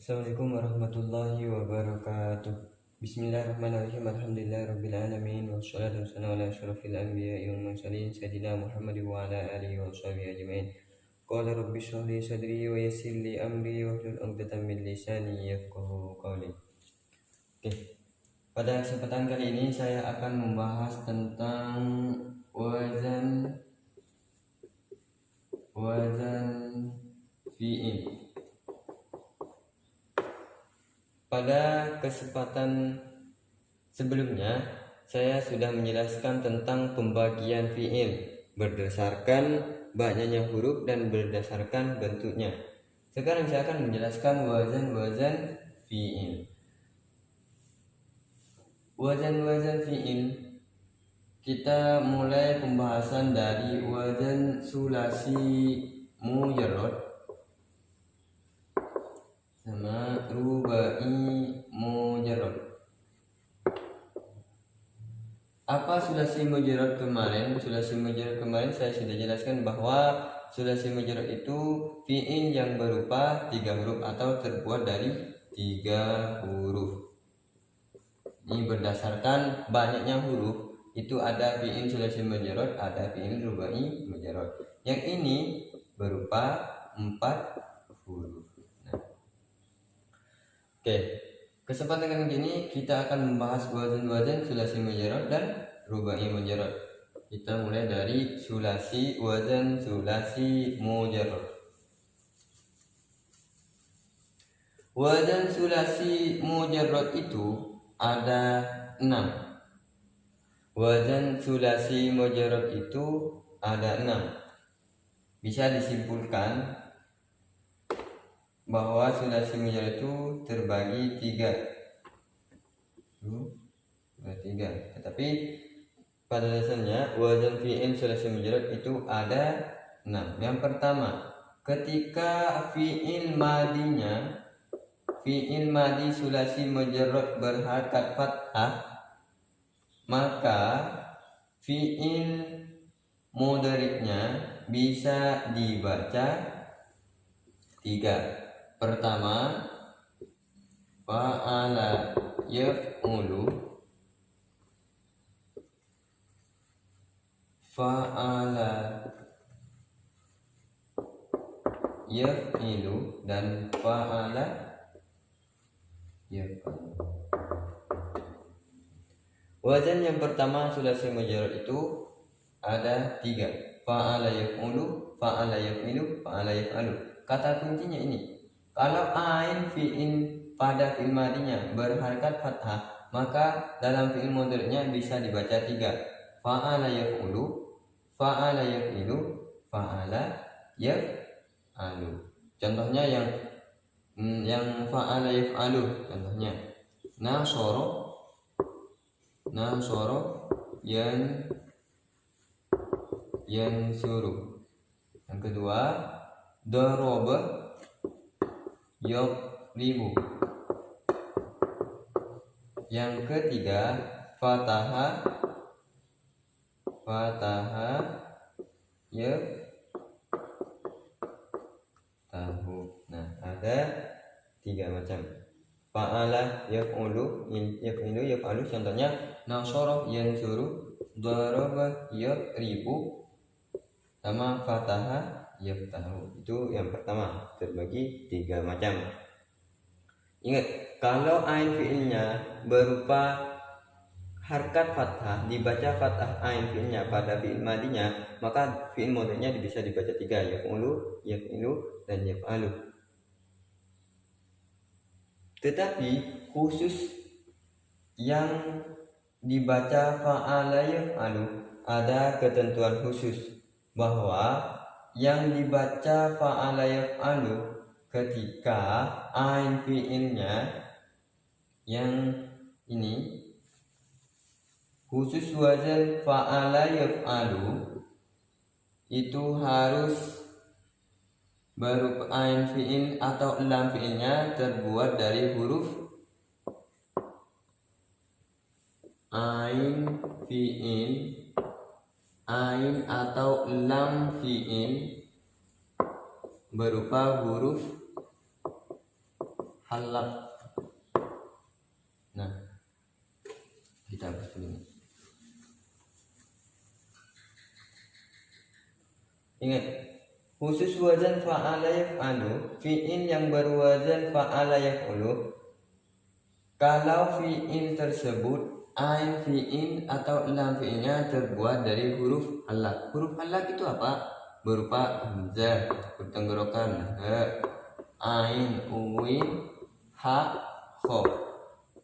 Assalamualaikum warahmatullahi wabarakatuh. Bismillahirrahmanirrahim. Alhamdulillahirabbil alamin wassalatu wassalamu ala asyrofil anbiya'i wal mursalin sayyidina Muhammad wa ala alihi wa sahbihi ajmain. Qala rabbi shrah li sadri wa yassir li amri wahlul 'uqdatam min lisani yafqahu qawli. Oke. Pada kesempatan kali ini saya akan membahas tentang wazan fi'il. Pada kesempatan sebelumnya, saya sudah menjelaskan tentang pembagian fi'il berdasarkan banyaknya huruf dan berdasarkan bentuknya. Sekarang saya akan menjelaskan wazan fi'il. Wazan fi'il, kita mulai pembahasan dari wazan sulasi mujarrad sama rubai mujarrad. Apa sulasi mujarrad kemarin? Sulasi mujarrad kemarin saya sudah jelaskan bahwa sulasi mujarrad itu fi'il yang berupa 3 huruf atau terbuat dari 3 huruf. Ini berdasarkan banyaknya huruf, itu ada fi'il sulasi mujarrad, ada fi'il rubai mujarrad. Yang ini berupa 4 huruf. Oke, kesempatan kali ini kita akan membahas wazan sulasi mujarrad dan rubai mujarrad. Kita mulai dari wazan sulasi mujarrad. Wazan sulasi mujarrad itu ada 6. Wazan sulasi mujarrad itu ada 6. Bisa disimpulkan bahwa sulasi mujarrad itu terbagi 3. Tetapi pada dasarnya wazan fi'il sulasi mujarrad itu ada 6. Yang pertama, ketika fi'il madi sulasi mujarrad berharakat fathah, maka fi'il mudhari'nya bisa dibaca 3. Pertama, fa'ala yaf'ulu, dan fa'ala yaf'alu. Wazan yang pertama sulasi mujarrad itu ada 3. Fa'ala yaf'ulu, fa'ala yaf'ilu, fa'ala yaf'alu. Kata kuncinya ini. Kalau ain fi'il pada fi'il madinya berharakat fathah, maka dalam fi'il mudhari'nya bisa dibaca 3. Fa'ala yaf'ulu, fa'ala yaf'ilu, fa'ala yaf'alu. Contohnya yang fa'ala yaf'alu, contohnya nasoro yansuru. Yang kedua, daraba yadribu. Yang ketiga, fataha yaftahu. Nah, ada 3 macam. Fa'ala yaf'ulu, yaf'alu, contohnya nasara yansuru, daraba yadribu, sama fataha yaftahu. Itu yang pertama, terbagi 3 macam. Ingat, kalau ain fi'ilnya berupa harakat fathah, dibaca fathah ain fi'ilnya pada fi'il madinya, maka fi'il mudhari'nya bisa dibaca 3, yaf'ulu, yaf'ilu, dan yaf'alu. Tetapi khusus yang dibaca fa'ala yaf'alu ada ketentuan khusus, bahwa yang dibaca fa'ala yaf'alu ketika ain fi'ilnya yang ini, khusus wazan fa'ala yaf'alu itu harus berupa ain fi'il atau lam fi'ilnya terbuat dari huruf ain fi'il, ain atau lam fi'il berupa huruf halak. Nah, kita hapus dulu ini. Ingat, khusus wazan fa'ala yaf'alu, fi'il yang berwazan fa'ala yaf'ulu, kalau fi'il tersebut ain fi'il atau lam fi'ilnya terbuat dari huruf halak. Huruf halak itu apa? Berupa hamzah, bertenggorokan, ain, uin, ha, kho.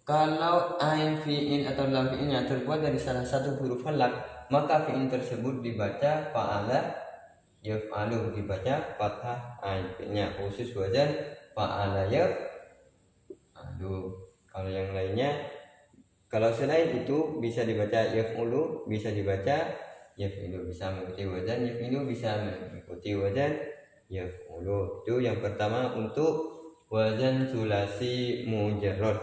Kalau ain fi'il atau lam fi'ilnya terbuat dari salah satu huruf halak, maka fi'il tersebut dibaca fa'ala yaf'alu, dibaca fathah ain fi'ilnya, khusus wazan fa'ala yaf'alu. Kalau yang lainnya, kalau selain itu bisa dibaca yaf'ulu, bisa dibaca yaf'ilu, bisa mengikuti wazan yaf'ilu, bisa mengikuti wazan yaf'ulu. Itu yang pertama untuk wazan sulasi mujarrad.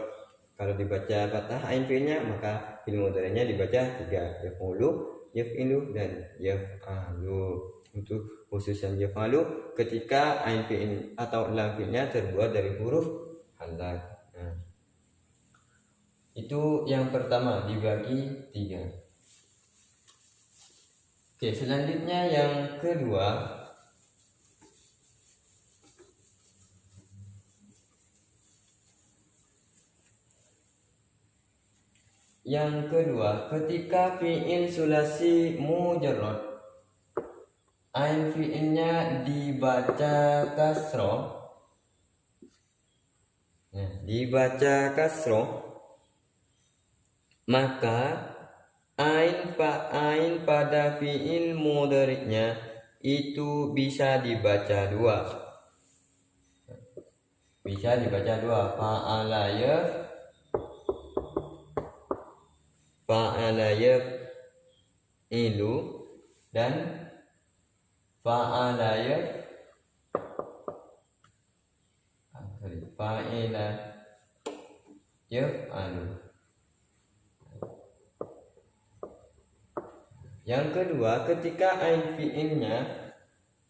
Kalau dibaca fathah ain fi'ilnya, maka fi'il mudhari'nya dibaca 3, yaf'ulu, yaf'ilu, dan yaf'alu. Untuk khusus yang yaf'alu ketika ain fi'il atau lam fi'ilnya terbuat dari huruf halak. Nah, itu yang pertama, dibagi 3. Oke, selanjutnya yang kedua, ketika fi'il sulasi mujarrad, ain fi'ilnya dibaca kasroh. Nah, dibaca kasroh, maka ain pada fi'il mudhari'nya itu bisa dibaca 2. Bisa dibaca 2, fa'ala yaf'ilu dan fa'ala yaf'alu. Yang kedua, ketika ain fi'ilnya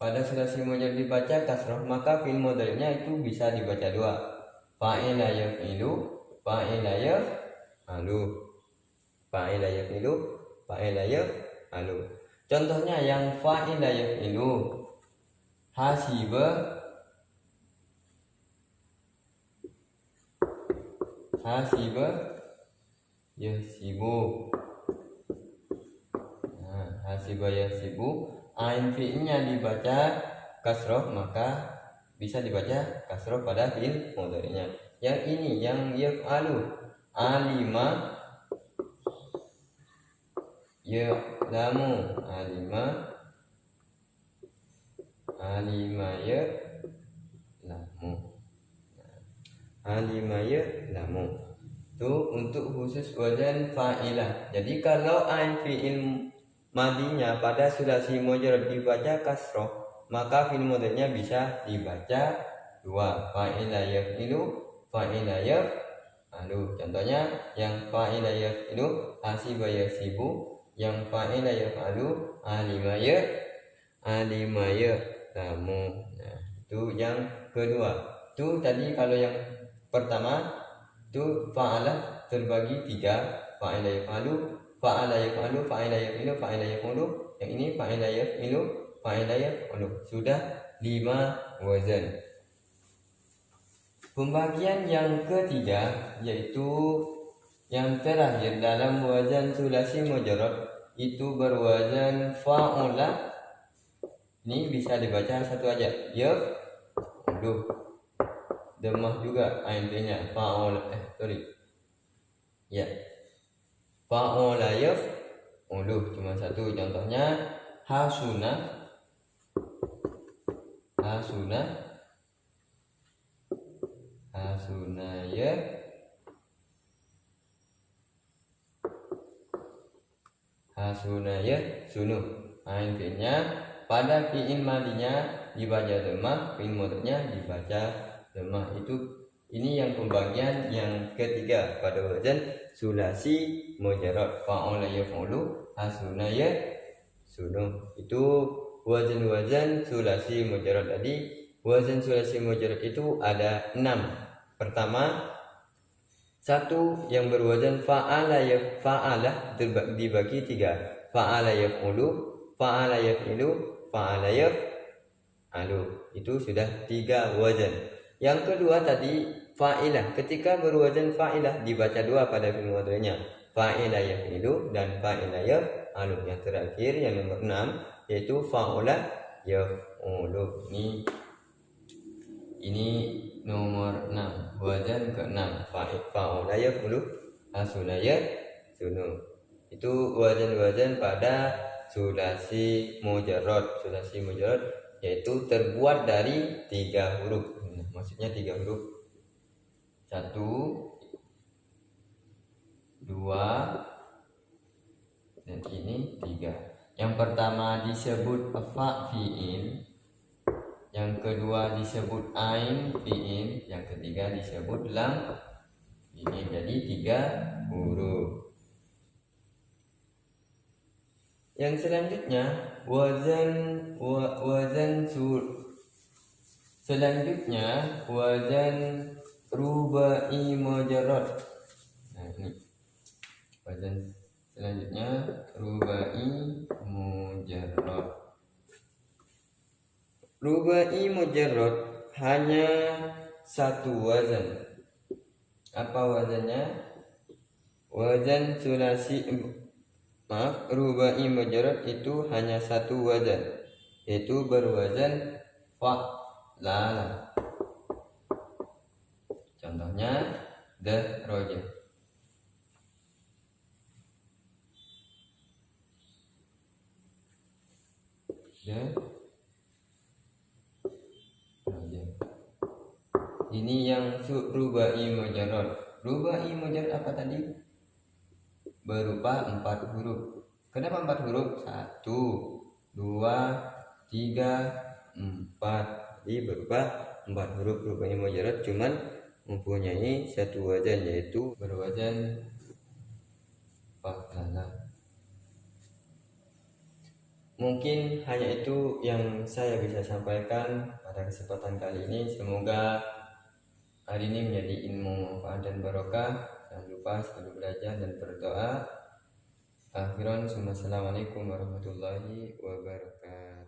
pada sulasi mujarrad dibaca kasroh, maka fi'il mudhari'nya itu bisa dibaca 2. Fa'ila yaf'ilu, fa'ila yaf'alu, fa'ila yaf'ilu, fa'ila yaf'alu. Contohnya yang fa'ila yaf'ilu, hasiba, yahsibu. Nah, hasiba yahsibu, ain fi'ilnya dibaca kasroh, maka bisa dibaca kasroh pada fi'il mudhari'nya. Yang ini yang yaf'alu, alima ya'lamu, alima ya'lamu. Itu untuk khusus wazan fa'ilah. Jadi kalau ain fi'il madinya pada sulasi mujarrad dibaca kasroh, maka fi'il mudhari'nya bisa dibaca 2, fa'ila yaf'ilu, fa'ila yaf'alu. Contohnya yang fa'ila yaf'ilu, hasiba yahsibu, yang fa'ila yaf'alu, alima ya'lamu. Nah, itu yang kedua. Itu tadi kalau yang pertama itu fa'ala terbagi 3, fa'ila yaf'alu, fa'ala yaf'alu, fa'ila yaf'ilu, fa'ila yaf'alu. Yang ini fa'ila yaf'ilu, fa'ila yaf'alu. Sudah 5 wazan. Pembagian yang ketiga, yaitu yang terakhir dalam wazan sulasi mujarrad, itu berwazan fa'ula. Ini bisa dibaca satu aja, yaf'alu. Demah juga ain fi'ilnya, fa'ula, fa'ula yaf'alu, cuma satu. Contohnya hasuna yahsunu, ain fi'ilnya pada fi'il madinya dibaca demah, fi'il mudhari'nya dibaca demah. Ini yang pembagian yang ketiga pada wazan sulasi mujarrad, fa'ala yaf'ulu, hasuna yahsunu. Itu wazan-wazan sulasi mujarrad tadi. Wazan sulasi mujarrad itu ada 6. Pertama, satu yang berwazan fa'ala fa'alah dibagi 3. Fa'ala yaf'ulu, fa'ala yaf'ilu, fa'ala yaf'alu. Itu sudah 3 wazan. Yang kedua tadi fa'ilah. Ketika berwazan fa'ilah dibaca 2 pada fi'il mudhari'nya. Fa'ila yaf'ilu dan fa'ila yaf'alu. Yang terakhir yang nomor 6 yaitu fa'ula yaf'ulu. Ini nomor 6, wazan ke-6. Fa'ula yaf'ulu, asuna yasunu. Itu wazan-wazan pada sulasi mujarrad. Sulasi mujarrad yaitu terbuat dari 3 huruf. Maksudnya 3 huruf. 1, 2, dan ini 3. Yang pertama disebut fa fi'il, yang kedua disebut ain fi'il, yang ketiga disebut lam fi'il. Jadi 3 huruf. Yang selanjutnya wazan rubai mujarrad. Nah, ini wazan selanjutnya rubai mujarrad. Rubai mujarrad hanya 1 wazan. Apa wazannya? Wazan sulasi rubai mujarrad itu hanya 1 wazan, yaitu berwazan fa'lala. Contohnya darajah. Ini yang rubai mujarrad. Rubai mujarrad apa tadi? Berupa 4 huruf. Kenapa 4 huruf? 1, 2, 3, 4. Jadi berupa 4 huruf. Rubai mujarrad cuman mempunyai 1 wazan, yaitu berwazan fa'lala. Mungkin hanya itu yang saya bisa sampaikan pada kesempatan kali ini. Semoga hari ini menjadi ilmu manfaat dan barokah. Jangan lupa selalu belajar dan berdoa. Akhiran, assalamualaikum warahmatullahi wabarakatuh.